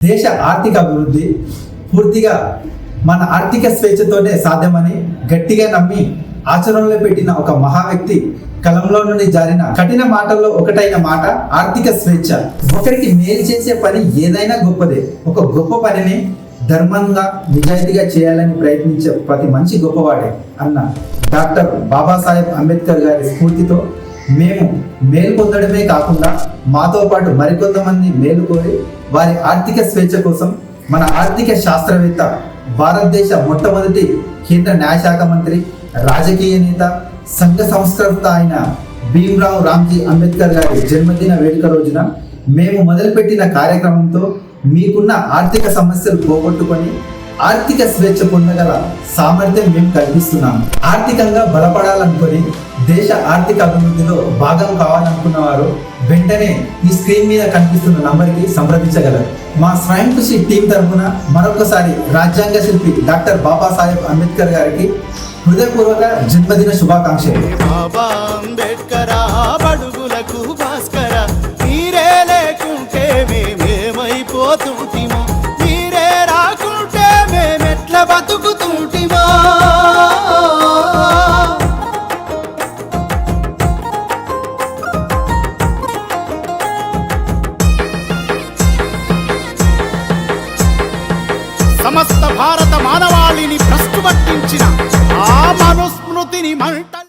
దేశ ఆర్థిక అభివృద్ధి పూర్తిగా మన ఆర్థిక స్వేచ్ఛతోనే సాధ్యమని గట్టిగా నమ్మి ఆచరణలో పెట్టిన ఒక మహా వ్యక్తి కలంలో నుండి జారిన కఠిన మాటల్లో ఒకటైన మాట ఆర్థిక స్వేచ్ఛ. ఒకరికి మేలు చేసే పని ఏదైనా గొప్పదే. ఒక గొప్ప పనిని ధర్మంగా నిజాయితీగా చేయాలని ప్రయత్నించే ప్రతి మనిషి గొప్పవాడే అన్న డాక్టర్ బాబాసాహెబ్ అంబేద్కర్ గారి స్ఫూర్తితో మేము మేలు పొందడమే కాకుండా మాతో పాటు మరికొంతమంది మేలు కోరి వారి ఆర్థిక స్వేచ్ఛ కోసం మన ఆర్థిక శాస్త్రవేత్త, భారతదేశ మొట్టమొదటి కేంద్ర న్యాయశాఖ మంత్రి, రాజకీయ నేత, సంఘ సంస్కర్త అయిన భీమ్రావ్ రామ్జీ అంబేద్కర్ గారి జన్మదిన వేడుక రోజున మేము మొదలుపెట్టిన కార్యక్రమంతో మీకున్న ఆర్థిక సమస్యలు పోగొట్టుకొని ఆర్థిక స్వేచ్ఛ పొందగల సామర్థ్యం మేము కల్పిస్తున్నాము. ఆర్థికంగా బలపడాలనుకొని దేశ ఆర్థిక అభివృద్ధిలో భాగం కావాలనుకున్న వారు వెంటనే ఈ స్క్రీన్ మీద కనిపిస్తున్న నంబర్కి సంప్రదించగలరు. మా స్వయం కృషి టీం తరఫున మరొకసారి రాజ్యాంగ శిల్పి డాక్టర్ బాబాసాహెబ్ అంబేద్కర్ గారికి హృదయపూర్వక జన్మదిన శుభాకాంక్షలు. సమస్త భారత మానవాళిని భ్రష్టు పట్టించిన ఆ మనుస్మృతిని